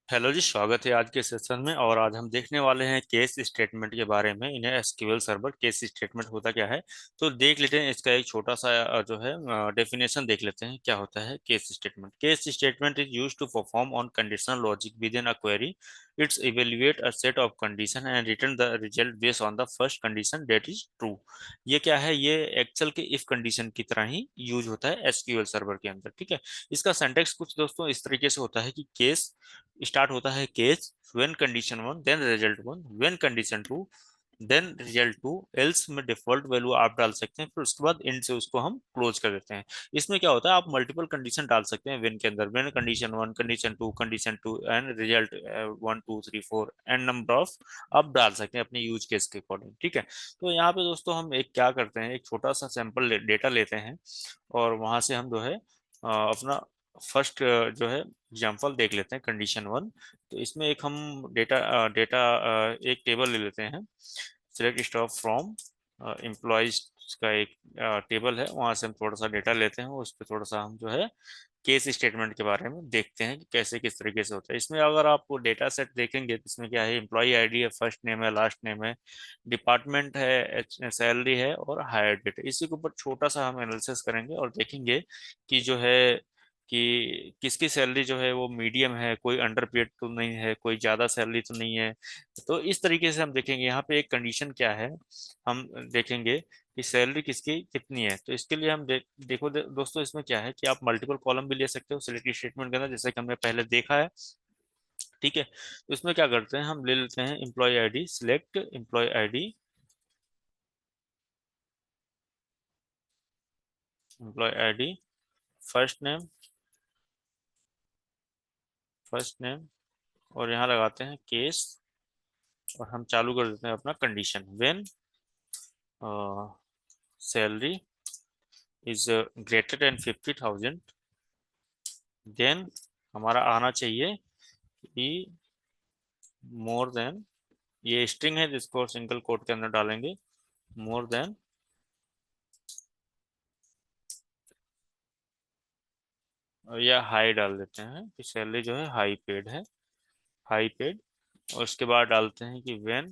Hello जी, स्वागत है आज के सेशन में। और आज हम देखने वाले हैं केस स्टेटमेंट के बारे में। इन्हें एसक्यूएल सर्वर केस स्टेटमेंट होता क्या है, तो देख लेते हैं। इसका एक छोटा सा जो है डेफिनेशन देख लेते हैं क्या होता है case statement. Case statement is used to perform on conditional logic within a query. It's evaluate a set of condition and return the result based on the first condition that is true. ये क्या है, ये Excel के if condition की तरह ही use होता है SQL server के अंदर। ठीक है, इसका सिंटैक्स कुछ दोस्तों इस तरीके से होता है कि केस स्टार्ट होता है case when condition one then result one, when condition two then result two, else में डिफॉल्ट वैल्यू आप डाल सकते हैं, फिर उसके बाद इंड से उसको हम क्लोज कर देते हैं। इसमें क्या होता है, आप मल्टीपल कंडीशन डाल सकते हैं व्हेन के अंदर, when condition one, condition two and result 1 2 3 4 and number of आप डाल सकते हैं अपने यूज केस के अकॉर्डिंग। ठीक है, तो यहाँ पे दोस्तों हम एक क्या करते हैं, एक छोटा सा सैंपल डेटा लेते हैं और वहां से हम जो है अपना फर्स्ट जो है एग्जाम्पल देख लेते हैं कंडीशन वन। तो इसमें एक हम डेटा एक टेबल ले लेते हैं। सिलेक्ट स्टॉप फ्रॉम एम्प्लॉयज का एक टेबल है, वहां से हम थोड़ा सा डेटा लेते हैं। उस पर थोड़ा सा हम जो है केस स्टेटमेंट के बारे में देखते हैं कि कैसे किस तरीके से होता है। इसमें अगर आप डेटा सेट देखेंगे तो इसमें क्या है, एम्प्लॉय आईडी है, फर्स्ट नेम है, लास्ट नेम है, डिपार्टमेंट है, सैलरी है और हायर डेट है। इसी के ऊपर छोटा सा हम एनालिसिस करेंगे और देखेंगे कि जो है कि किसकी सैलरी जो है वो मीडियम है, कोई अंडर पेड तो नहीं है, कोई ज्यादा सैलरी तो नहीं है। तो इस तरीके से हम देखेंगे। यहाँ पे एक कंडीशन क्या है, हम देखेंगे कि सैलरी किसकी कितनी है। तो इसके लिए हम देखो दोस्तों, इसमें क्या है कि आप मल्टीपल कॉलम भी ले सकते हो सिलेक्ट स्टेटमेंट के अंदर, जैसे कि हमने पहले देखा है। ठीक है, तो इसमें क्या करते हैं, हम ले लेते हैं employee ID, select employee ID, employee ID, first name, first name, और यहाँ लगाते हैं केस, और हम चालू कर देते हैं अपना condition when salary is greater than 50,000, then हमारा आना चाहिए कि मोर देन, ये स्ट्रिंग है जिसको सिंगल कोट के अंदर डालेंगे, मोर देन, या हाई डाल देते हैं कि सैलरी जो है हाई पेड है, हाई पेड। और उसके बाद डालते हैं कि when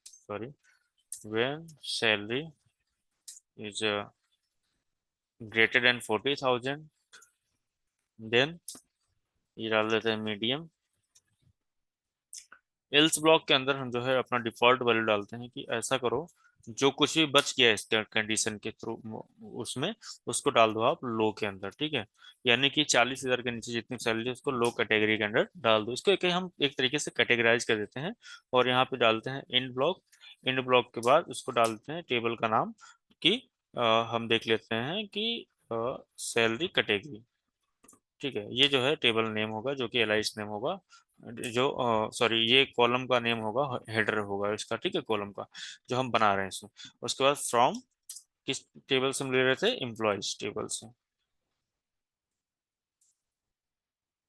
sorry when salary is greater than 40,000, then ये डाल देते हैं मीडियम। एल्स ब्लॉक के अंदर हम जो है अपना डिफॉल्ट वैल्यू डालते हैं कि ऐसा करो, जो कुछ भी बच गया इस कंडीशन के थ्रू उसमें उसको डाल दो आप लो के अंदर। ठीक है, यानी कि 40,000 के नीचे जितनी सैलरी है उसको लो कैटेगरी के अंदर डाल दो। इसको हम एक तरीके से कैटेगराइज कर देते हैं और यहाँ पे डालते हैं इंड ब्लॉक। इंड ब्लॉक के बाद उसको डालते हैं टेबल का नाम कि अ, हम देख लेते हैं कि सैलरी कैटेगरी। ठीक है, ये जो है टेबल नेम होगा जो कि एलाइस नेम होगा, जो सॉरी ये कॉलम का नेम होगा, हेडर होगा इसका। ठीक है, कॉलम का जो हम बना रहे हैं इसमें। उसके बाद फ्रॉम किस टेबल से हम ले रहे थे, एम्प्लॉयज टेबल से।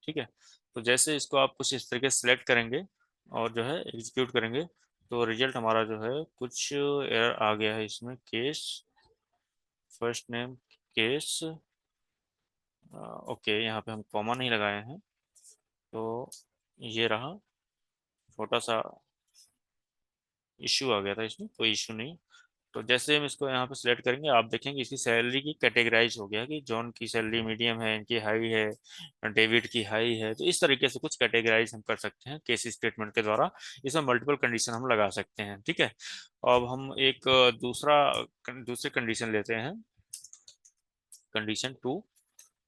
ठीक है, तो जैसे इसको आप कुछ इस तरीके से सिलेक्ट करेंगे और जो है एग्जीक्यूट करेंगे, तो रिजल्ट हमारा जो है कुछ एरर आ गया है इसमें। Case first name case, okay, यहाँ पे हम कॉमा नहीं लगाए हैं, तो ये रहा छोटा सा इश्यू आ गया था, इसमें कोई इश्यू नहीं। तो जैसे हम इसको यहाँ पे सिलेक्ट करेंगे, आप देखेंगे इसकी सैलरी की कैटेगराइज हो गया कि जॉन की सैलरी मीडियम है, इनकी हाई है, डेविड की हाई है। तो इस तरीके से कुछ कैटेगराइज हम कर सकते हैं केस स्टेटमेंट के द्वारा। इसमें मल्टीपल कंडीशन हम लगा सकते हैं। ठीक है, अब हम एक दूसरे कंडीशन लेते हैं, कंडीशन टू।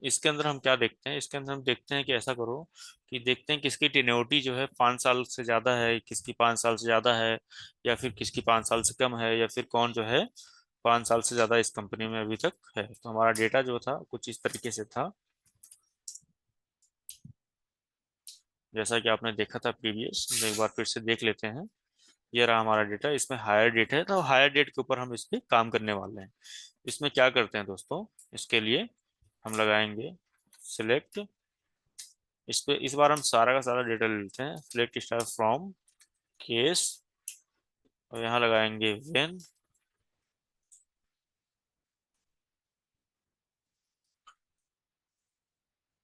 इसके अंदर हम क्या देखते हैं, इसके अंदर हम देखते हैं कि ऐसा करो कि देखते हैं किसकी टेन्योरिटी जो है 5 साल से ज्यादा है, किसकी 5 साल से ज्यादा है, या फिर किसकी 5 साल से कम है, या फिर कौन जो है 5 साल से ज्यादा इस कंपनी में अभी तक है। तो हमारा डेटा जो था कुछ इस तरीके से था, जैसा कि आपने देखा था प्रीवियस। एक बार फिर से देख लेते हैं। ये रहा हमारा डेटा, इसमें हायर डेट है, तो हायर डेट के ऊपर हम इस पे काम करने वाले हैं। इसमें क्या करते हैं दोस्तों, इसके लिए हम लगाएंगे सिलेक्ट, इस पे इस बार हम सारा का सारा डेटा ले लेते हैं। सिलेक्ट स्टार फ्रॉम केस, और यहाँ लगाएंगे व्हेन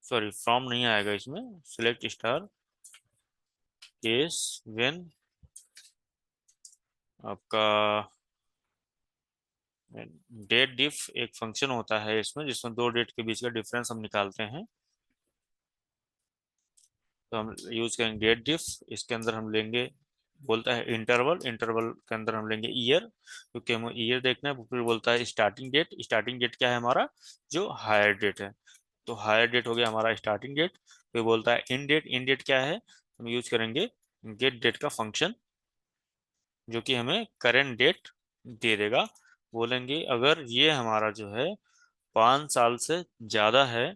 सॉरी फ्रॉम नहीं आएगा इसमें, सिलेक्ट स्टार केस व्हेन आपका डेट डिफ एक फंक्शन होता है इसमें, जिसमें दो डेट के बीच का डिफरेंस हम निकालते हैं। तो हम यूज करेंगे गेट डिफ। इसके अंदर हम लेंगे, बोलता है इंटरवल, इंटरवल के अंदर हम लेंगे ईयर, क्योंकि हमें ईयर देखना है। फिर बोलता है स्टार्टिंग डेट, स्टार्टिंग डेट क्या है हमारा, जो हायर डेट है। तो हायर डेट हो गया हमारा स्टार्टिंग डेट। फिर बोलता है इन डेट, इन डेट क्या है, हम यूज करेंगे गेट डेट का फंक्शन, जो कि हमें करेंट डेट दे देगा। बोलेंगे अगर ये हमारा जो है 5 साल से ज्यादा है,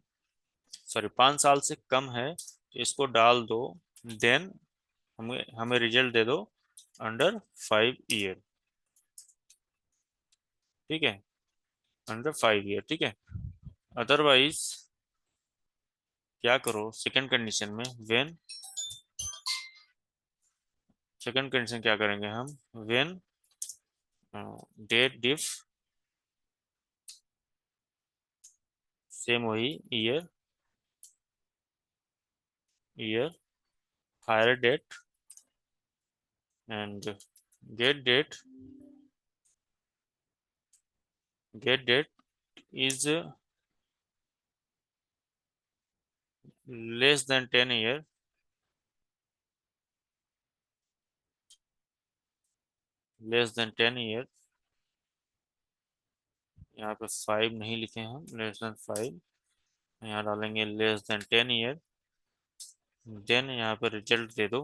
सॉरी 5 साल से कम है, तो इसको डाल दो, देन हमें हमें रिजल्ट दे दो अंडर 5 ईयर। ठीक है, अंडर 5 ईयर, ठीक है। अदरवाइज क्या करो सेकंड कंडीशन में, व्हेन, सेकंड कंडीशन क्या करेंगे हम, व्हेन डेट डिफ, सेम वही year, year hire date and get date, get date is less than 10 year, less than 10 year. यहाँ पे 5 नहीं लिखे हम, लेस देन 5, यहाँ डालेंगे लेस देन 10 ईयर। देन यहाँ पे रिजल्ट दे दो,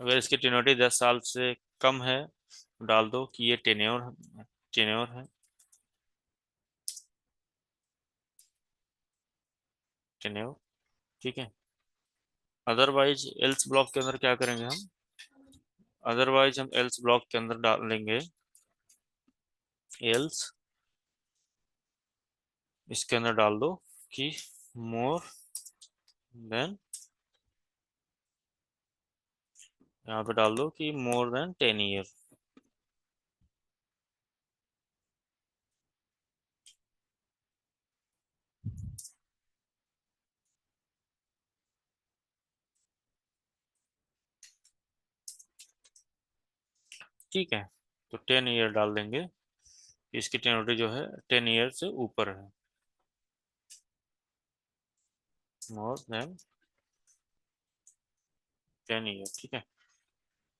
अगर इसकी टेन्योरिटी 10 साल से कम है तो डाल दो कि ये टेन्योर, टेन्योर है, टेन्योर, ठीक है। अदरवाइज एल्स ब्लॉक के अंदर क्या करेंगे हम, अदरवाइज हम एल्स ब्लॉक के अंदर डालेंगे एल्स, इसके अंदर डाल दो कि मोर देन, यहाँ पे डाल दो कि मोर देन 10 ईयर। ठीक है, तो 10 ईयर डाल देंगे, इसकी टेन्योरिटी जो है 10 ईयर से ऊपर है, मोर देन 10 ईयर, ठीक है।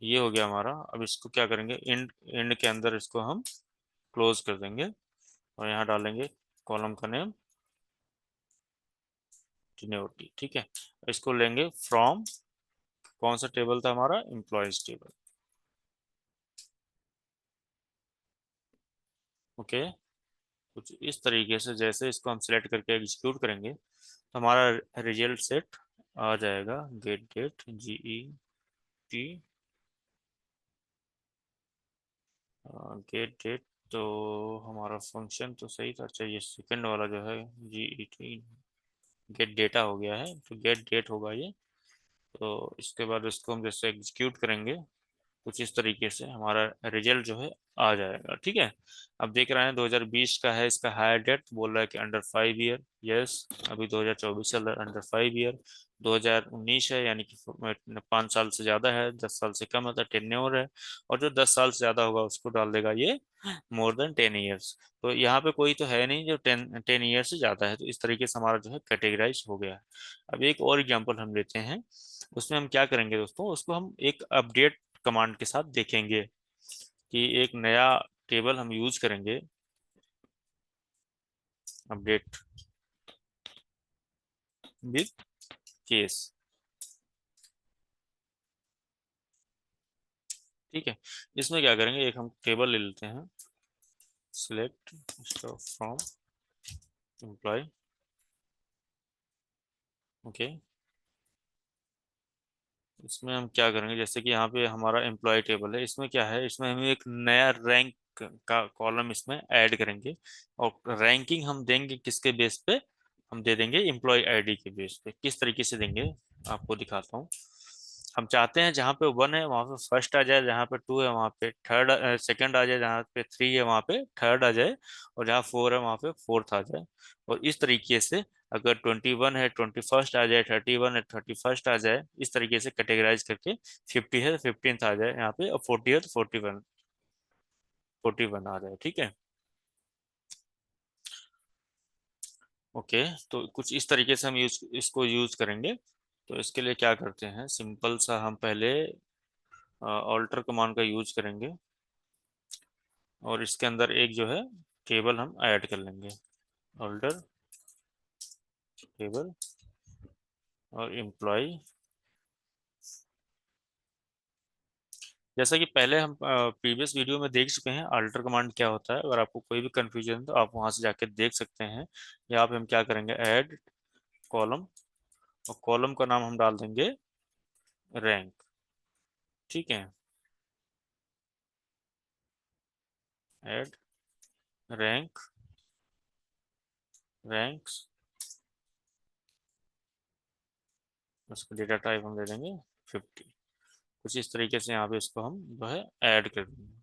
ये हो गया हमारा। अब इसको क्या करेंगे, इंड, इंड के अंदर इसको हम क्लोज कर देंगे, और यहाँ डालेंगे कॉलम का नेम टीनेओटी, ठीक है। इसको लेंगे फ्रॉम, कौन सा टेबल था हमारा, एम्प्लॉयज टेबल, ओके। कुछ इस तरीके से जैसे इसको हम सिलेक्ट करके एग्जीक्यूट करेंगे तो हमारा रिजल्ट सेट आ जाएगा, get date GET, get date. तो हमारा फंक्शन तो सही था, अच्छा ये सेकंड वाला जो है GET गेट डेटा हो गया है, तो गेट डेट होगा ये। तो इसके बाद इसको हम जैसे एग्जीक्यूट करेंगे कुछ इस तरीके से हमारा रिजल्ट जो है आ जाएगा, ठीक है। अब देख रहे हैं 2020 का है, इसका हायर डेट बोल रहा है कि अंडर 5 ईयर, यस। अभी 2024 चल रहा है, अंडर 5 ईयर। 2019 है, यानी कि 5 साल से ज्यादा है, 10 साल से कम है तो टेन्योर है, और जो 10 साल से ज्यादा होगा उसको डाल देगा ये मोर देन 10 ईयर्स। तो यहाँ पे कोई तो है नहीं जो टेन टेन ईयर से ज्यादा है, तो इस तरीके से हमारा जो है कैटेगराइज हो गया है। अब एक और एग्जांपल हम लेते हैं, उसमें हम क्या करेंगे दोस्तों, उसको हम एक अपडेट कमांड के साथ देखेंगे कि एक नया टेबल हम यूज करेंगे, अपडेट विद केस, ठीक है। इसमें क्या करेंगे, एक हम टेबल ले लेते हैं, सिलेक्ट फ्रॉम एम्प्लॉय, ओके। इसमें हम क्या करेंगे, जैसे कि यहाँ पे हमारा एम्प्लॉय टेबल है, इसमें क्या है, इसमें हम एक नया रैंक का कॉलम इसमें ऐड करेंगे, और रैंकिंग हम देंगे किसके बेस पे, हम दे देंगे एम्प्लॉय आईडी के बेस पे। किस तरीके से देंगे आपको दिखाता हूँ। हम चाहते हैं जहाँ पे वन है वहां पे फर्स्ट आ जाए, जहाँ पे टू है वहां पे थर्ड सेकंड आ जाए, जहाँ पे थ्री है वहां पे थर्ड आ जाए, और जहाँ फोर है वहां पे फोर्थ आ जाए। और इस तरीके से अगर 21 है 21st आ जाए, 31 है 31st आ जाए, इस तरीके से कैटेगराइज करके 50 है तो 15th आ जाए यहाँ पे, और 40 है तो 41 आ जाए। ठीक है, ओके। तो कुछ इस तरीके से हम इसको यूज करेंगे। तो इसके लिए क्या करते हैं, सिंपल सा हम पहले ऑल्टर कमांड का यूज करेंगे, और इसके अंदर एक जो है टेबल हम ऐड कर लेंगे, ऑल्टर टेबल और एम्प्लॉय। जैसा कि पहले हम प्रीवियस वीडियो में देख चुके हैं अल्टर कमांड क्या होता है। अगर आपको कोई भी कंफ्यूजन है तो आप वहां से जाके देख सकते हैं। यहाँ पे हम क्या करेंगे, ऐड कॉलम, और कॉलम का नाम हम डाल देंगे रैंक। ठीक है, ऐड रैंक, रैंक्स, उसका डेटा टाइप हम दे देंगे 50। कुछ इस तरीके से यहाँ पे इसको हम जो है ऐड कर देंगे।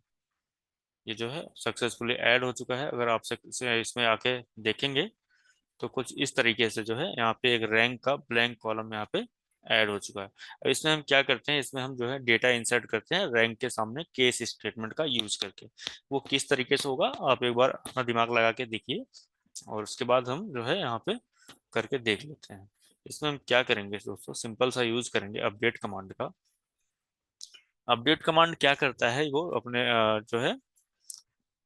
ये जो है सक्सेसफुली ऐड हो चुका है। अगर आप इसमें आके देखेंगे तो कुछ इस तरीके से जो है यहाँ पे एक रैंक का ब्लैंक कॉलम यहाँ पे ऐड हो चुका है। अब इसमें हम क्या करते हैं, इसमें हम जो है डेटा इंसर्ट करते हैं रैंक के सामने केस स्टेटमेंट का यूज करके। वो किस तरीके से होगा आप एक बार अपना दिमाग लगा के देखिए, और उसके बाद हम जो है यहाँ पे करके देख लेते हैं। इसमें हम क्या करेंगे दोस्तों, सिंपल सा यूज करेंगे अपडेट कमांड का। अपडेट कमांड क्या करता है, वो अपने जो है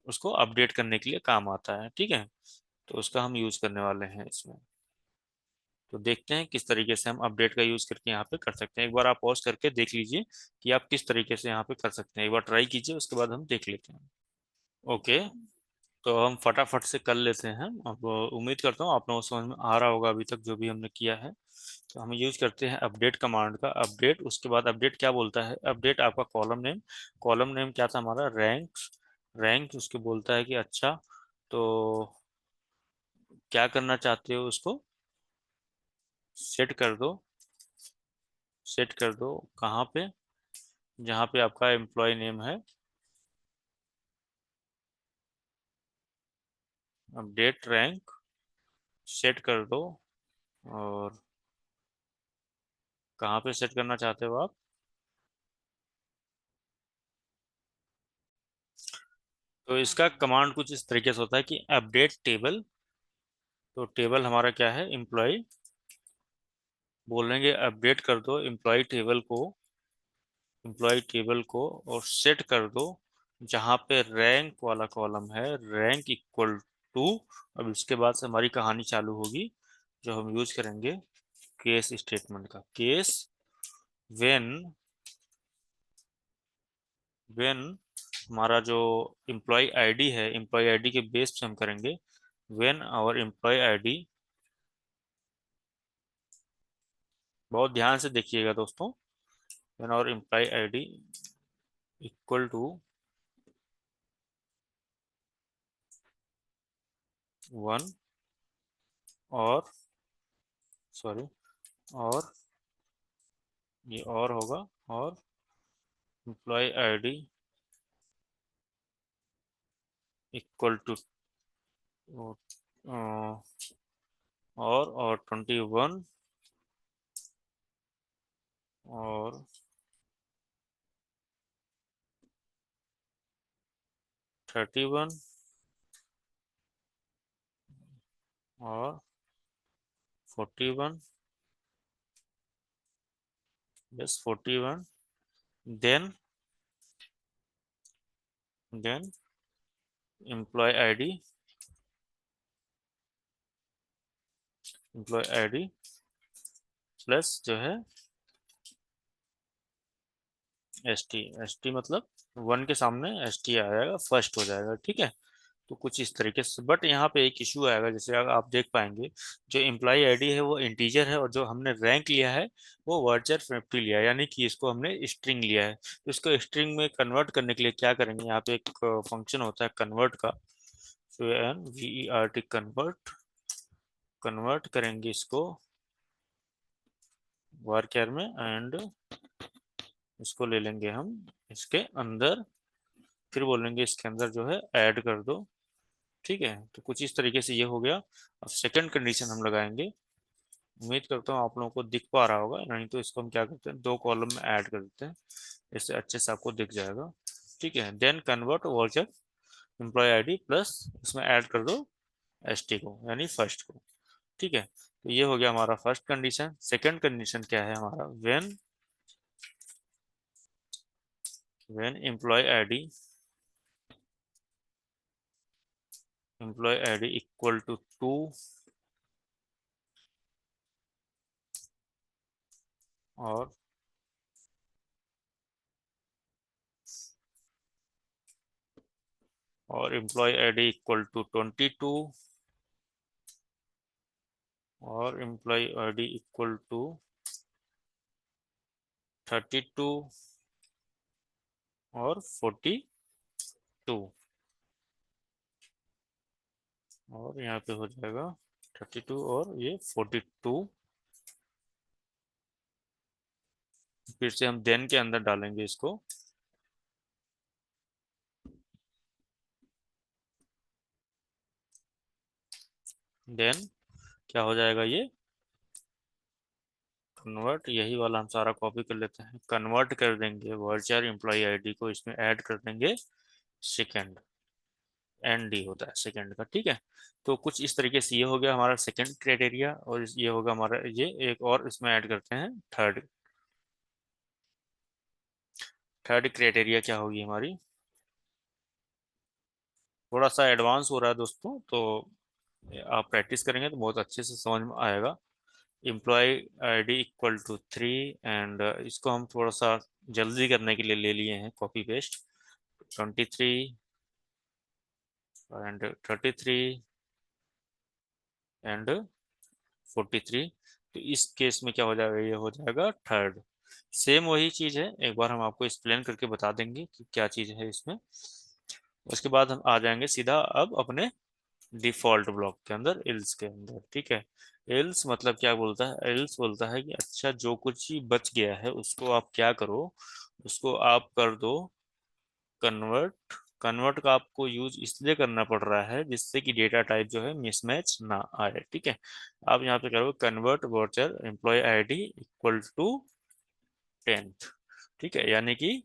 उसको अपडेट करने के लिए काम आता है। ठीक है, तो उसका हम यूज करने वाले हैं इसमें। तो देखते हैं किस तरीके से हम अपडेट का यूज करके यहाँ पे कर सकते हैं। एक बार आप पॉज करके देख लीजिए कि आप किस तरीके से यहाँ पे कर सकते हैं, एक बार ट्राई कीजिए, उसके बाद हम देख लेते हैं। ओके, तो हम फटाफट से कर लेते हैं। अब उम्मीद करता हूँ आप लोगों को समझ में आ रहा होगा अभी तक जो भी हमने किया है। तो हम यूज करते हैं अपडेट कमांड का, अपडेट। उसके बाद अपडेट क्या बोलता है, अपडेट आपका कॉलम नेम, कॉलम नेम क्या था हमारा, रैंक। रैंक उसके बोलता है कि अच्छा, तो क्या करना चाहते हो उसको सेट कर दो, सेट कर दो कहाँ पे, जहाँ पे आपका एम्प्लॉय नेम है, अपडेट रैंक सेट कर दो। और कहाँ पे सेट करना चाहते हो आप, तो इसका कमांड कुछ इस तरीके से होता है कि अपडेट टेबल। तो टेबल हमारा क्या है, एम्प्लॉय। बोलेंगे अपडेट कर दो एम्प्लॉय टेबल को, एम्प्लॉय टेबल को, और सेट कर दो जहाँ पे रैंक वाला कॉलम है, रैंक इक्वल टू। अब इसके बाद से हमारी कहानी चालू होगी, जो हम यूज करेंगे केस स्टेटमेंट का। केस व्हेन, व्हेन हमारा जो एम्प्लॉय आईडी है, एम्प्लॉय आईडी के बेस पे हम करेंगे, व्हेन आवर एम्प्लॉय आईडी। बहुत ध्यान से देखिएगा दोस्तों, when our employee ID equal to 1, और सॉरी, और ये और होगा, और एम्प्लॉय आईडी इक्वल टू और 21, और 31, और 41, yes 41। Then, then employee ID, employee ID plus जो है एस टी। एस टी मतलब वन के सामने एस टी आ जाएगा, फर्स्ट हो जाएगा। ठीक है, तो कुछ इस तरीके से। बट यहाँ पे एक इशू आएगा, जैसे अगर आप देख पाएंगे जो एम्प्लॉय आईडी है वो इंटीजर है, और जो हमने रैंक लिया है वो वर्चर 50 लिया है, यानी कि इसको हमने स्ट्रिंग लिया है। तो इसको स्ट्रिंग में कन्वर्ट करने के लिए क्या करेंगे, यहाँ पे एक फंक्शन होता है कन्वर्ट का, N V E R T, convert. Convert करेंगे इसको वर्चर में, एंड इसको ले लेंगे हम इसके अंदर, फिर बोलेंगे इसके अंदर जो है ऐड कर दो। ठीक है, तो कुछ इस तरीके से ये हो गया। अब सेकंड कंडीशन हम लगाएंगे। उम्मीद करता हूँ आप लोगों को दिख पा रहा होगा, नहीं तो इसको हम क्या करते हैं, दो कॉलम में ऐड कर देते हैं, इससे अच्छे से आपको दिख जाएगा। ठीक है, then convert varchar employee ID plus इसमें ऐड कर दो एसटी को, यानी फर्स्ट को। ठीक है, तो ये हो गया हमारा फर्स्ट कंडीशन। सेकंड कंडीशन क्या है हमारा, when employee ID equal to 2 और एम्प्लॉय आईडी इक्वल टू 22 और एम्प्लॉय आईडी इक्वल टू 32 और 42, और यहाँ पे हो जाएगा 32 और ये 42। फिर से हम देन के अंदर डालेंगे इसको। देन क्या हो जाएगा, ये कन्वर्ट, यही वाला हम सारा कॉपी कर लेते हैं, कन्वर्ट कर देंगे वर्चर एम्प्लॉय आईडी को, इसमें ऐड कर देंगे सेकंड, एन डी होता है सेकंड का। ठीक है, तो कुछ इस तरीके से ये हो गया हमारा सेकंड क्राइटेरिया, और ये होगा हमारा, ये एक और इसमें ऐड करते हैं थर्ड। थर्ड क्राइटेरिया क्या होगी हमारी, थोड़ा सा एडवांस हो रहा है दोस्तों, तो आप प्रैक्टिस करेंगे तो बहुत अच्छे से समझ में आएगा। Employee ID equal to 3, and इसको हम थोड़ा सा जल्दी करने के लिए ले लिए हैं कॉपी पेस्ट, 23 एंड 33 एंड 43। तो इस केस में क्या हो जाएगा, ये हो जाएगा थर्ड। सेम वही चीज है, एक बार हम आपको एक्सप्लेन करके बता देंगे कि क्या चीज है इसमें। उसके बाद हम आ जाएंगे सीधा अब अपने डिफॉल्ट ब्लॉक के अंदर, एल्स के अंदर। ठीक है, एल्स मतलब क्या बोलता है, एल्स बोलता है कि अच्छा जो कुछ ही बच गया है उसको आप क्या करो, उसको आप कर दो कन्वर्ट। कन्वर्ट का आपको यूज इसलिए करना पड़ रहा है जिससे कि डेटा टाइप जो है मिसमैच ना आए। ठीक है, आप यहाँ पे करोगे convert varchar employee ID equal to 10th। ठीक है, यानी कि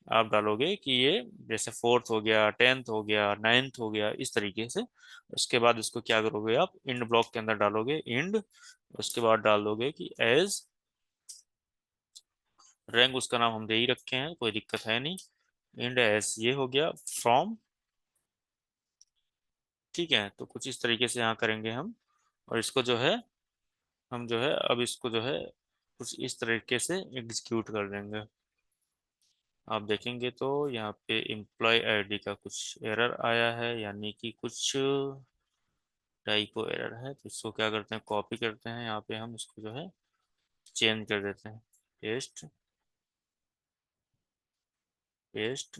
आप डालोगे कि ये जैसे फोर्थ हो गया, 10th हो गया, 9th हो गया, इस तरीके से। उसके बाद इसको क्या करोगे, आप इंड ब्लॉक के अंदर डालोगे इंड। उसके बाद डाल दोगे कि एज रैंक, उसका नाम हम दे ही रखे हैं, कोई दिक्कत है नहीं। इंड एज ये हो गया फ्रॉम। ठीक है, तो कुछ इस तरीके से यहाँ करेंगे हम, और इसको जो है हम जो है अब इसको जो है कुछ इस तरीके से एग्जीक्यूट कर देंगे। आप देखेंगे तो यहाँ पे एम्प्लॉय आईडी का कुछ एरर आया है, यानी कि कुछ टाइपो एरर है, तो इसको क्या करते हैं, कॉपी करते हैं, यहाँ पे हम इसको जो है चेंज कर देते हैं, पेस्ट पेस्ट।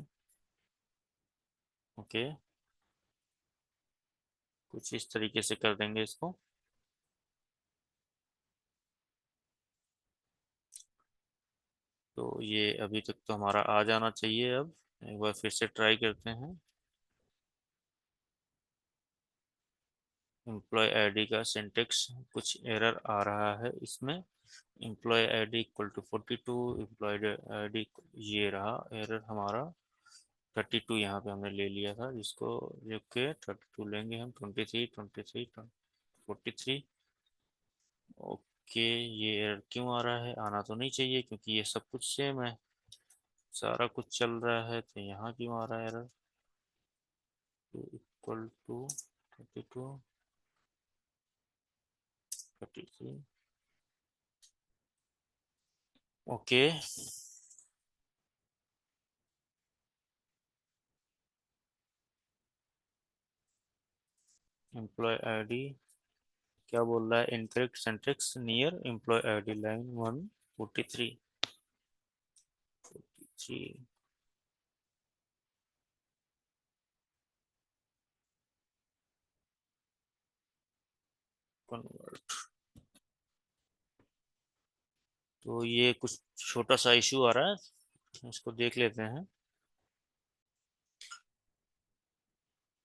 ओके, कुछ इस तरीके से कर देंगे इसको। तो ये अभी तक तो हमारा आ जाना चाहिए। अब एक बार फिर से ट्राई करते हैं। एम्प्लॉय आईडी का सिंटेक्स कुछ एरर आ रहा है इसमें। Employee ID equal to 42, employee ID, ये रहा एरर हमारा। 32 यहाँ पे हमने ले लिया था, जिसको जो के 32 लेंगे हम, 23 23 43। ओके, ये एरर क्यों आ रहा है, आना तो नहीं चाहिए क्योंकि ये सब कुछ सेम है, सारा कुछ चल रहा है, तो यहाँ क्यों आ रहा है error. Equal to 32 33। Okay, employee ID क्या बोल रहा है, incorrect syntax near employee ID line 143। 43 convert. तो ये कुछ छोटा सा इशू आ रहा है, इसको देख लेते हैं।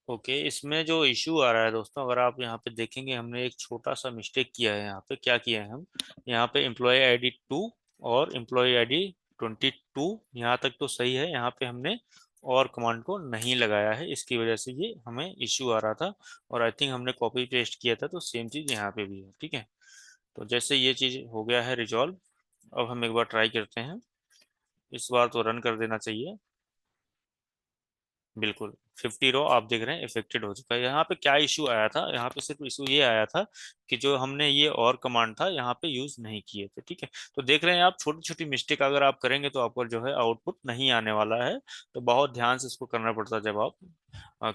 ओके, इसमें जो इशू आ रहा है दोस्तों, अगर आप यहाँ पे देखेंगे, हमने एक छोटा सा मिस्टेक किया है। यहाँ पे क्या किया है हम, यहाँ पे एम्प्लॉय ID 2 और एम्प्लॉय ID 22, यहाँ तक तो सही है। यहाँ पे हमने और कमांड को नहीं लगाया है, इसकी वजह से ये हमें इशू आ रहा था। और आई थिंक हमने कॉपी पेस्ट किया था, तो सेम चीज़ यहाँ पे भी है। ठीक है, तो जैसे ये चीज़ हो गया है रिजॉल्व, अब हम एक बार ट्राई करते हैं। इस बार तो रन कर देना चाहिए। बिल्कुल, 50 रो आप देख रहे हैं इफेक्टेड हो चुका है। यहाँ पे क्या इशू आया था, यहाँ पे सिर्फ इशू ये आया था कि जो हमने ये और कमांड था यहाँ पे यूज नहीं किए थे। ठीक है, तो देख रहे हैं आप, छोटी छोटी मिस्टेक अगर आप करेंगे तो आपको जो है आउटपुट नहीं आने वाला है। तो बहुत ध्यान से इसको करना पड़ता है जब आप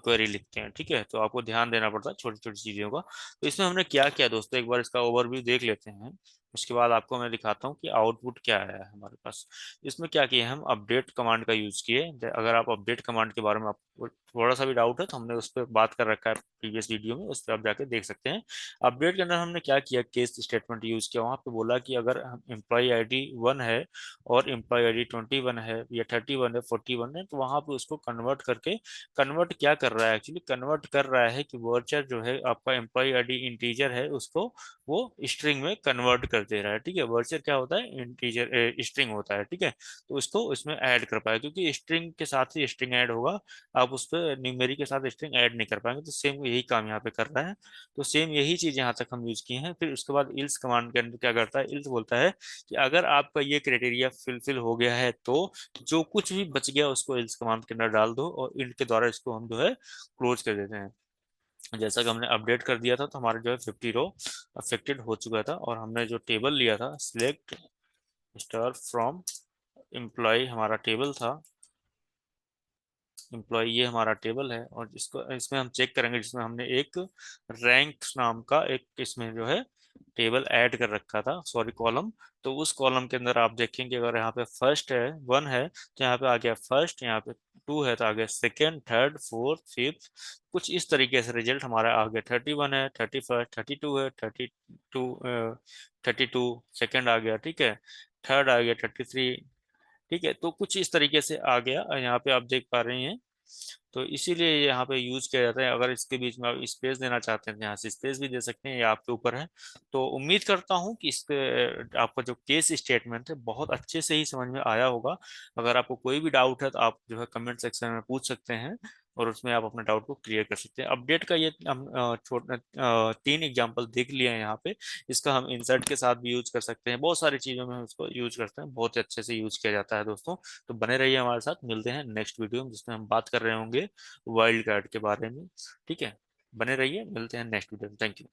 क्वेरी लिखते हैं। ठीक है, तो आपको ध्यान देना पड़ता है छोटी छोटी चीजों का। तो इसमें हमने क्या किया दोस्तों, एक बार इसका ओवरव्यू देख लेते हैं। उसके बाद आपको मैं दिखाता हूँ कि आउटपुट क्या आया है हमारे पास। इसमें क्या किया, हम अपडेट कमांड का यूज किए। अगर आप अपडेट कमांड के बारे में आपको थोड़ा सा भी डाउट है, तो हमने उस पर बात कर रखा है प्रीवियस वीडियो में, उस पर आप जाके देख सकते हैं। अपडेट के अंदर हमने क्या किया, केस स्टेटमेंट यूज किया। वहां पे बोला कि अगर हम एम्प्लॉय ID 1 है और एम्प्लॉय ID 21 है या 31 है, 41 है, तो वहां पे उसको कन्वर्ट करके, कन्वर्ट क्या कर रहा है एक्चुअली, कन्वर्ट कर रहा है कि वर्चर जो है आपका एम्प्लॉय ID इंटीजर है, उसको वो स्ट्रिंग में कन्वर्ट कर दे रहा है। ठीक है, वर्चर क्या होता है, इंटीजर स्ट्रिंग होता है। ठीक है, तो इसको इसमें ऐड कर पाए, क्योंकि स्ट्रिंग के साथ ही स्ट्रिंग ऐड होगा, आप उस पर न्यूमेरिक के साथ स्ट्रिंग ऐड नहीं कर पाएंगे। तो सेम यही काम यहाँ पे कर रहा है। तो सेम यही चीज यहाँ तक हम यूज किए हैं। फिर उसके बाद इल्स कमांड के अंदर क्या करता है, इल्स बोलता है कि अगर आपका ये क्राइटेरिया फिलफिल हो गया है, तो जो कुछ भी बच गया उसको इल्स कमांड के अंदर डाल दो, और इल्स के द्वारा इसको हम जो है क्लोज कर देते हैं। जैसा कि हमने अपडेट कर दिया था, तो हमारे जो है 50 रो अफेक्टेड हो चुका था। और हमने जो टेबल लिया था, सिलेक्ट स्टार फ्रॉम एम्प्लॉय, हमारा टेबल था एम्प्लॉय, ये हमारा टेबल है। और इसको इसमें हम चेक करेंगे, जिसमें हमने एक रैंक नाम का एक इसमें जो है टेबल ऐड कर रखा था, सॉरी कॉलम। तो उस कॉलम के अंदर आप देखेंगे, अगर यहाँ पे फर्स्ट है, 1 है, तो यहाँ पे आ गया फर्स्ट, यहाँ पे 2 है तो आ गया सेकेंड, थर्ड, फोर्थ, फिफ्थ। कुछ इस तरीके से रिजल्ट हमारा आ गया। 31 है, 31, 32 है, 32 सेकेंड आ गया। ठीक है, थर्ड आ गया 33। ठीक है, तो कुछ इस तरीके से आ गया, यहाँ पे आप देख पा रहे हैं। तो इसीलिए ये यहाँ पे यूज किया जाता है। अगर इसके बीच में आप स्पेस देना चाहते हैं, तो यहाँ से स्पेस भी दे सकते हैं, ये आपके ऊपर है। तो उम्मीद करता हूँ कि इसके आपका जो केस स्टेटमेंट है बहुत अच्छे से ही समझ में आया होगा। अगर आपको कोई भी डाउट है, तो आप जो है कमेंट सेक्शन में पूछ सकते हैं, और उसमें आप अपने डाउट को क्लियर कर सकते हैं। अपडेट का ये हम 3 एग्जांपल देख लिए हैं यहाँ पे। इसका हम इंसर्ट के साथ भी यूज कर सकते हैं, बहुत सारी चीजों में हम इसको यूज करते हैं, बहुत ही अच्छे से यूज किया जाता है दोस्तों। तो बने रहिए हमारे साथ, मिलते हैं नेक्स्ट वीडियो में, जिसमें हम बात कर रहे होंगे वाइल्ड कार्ड के बारे में। ठीक है, बने रहिए, मिलते हैं नेक्स्ट वीडियो में। Thank you.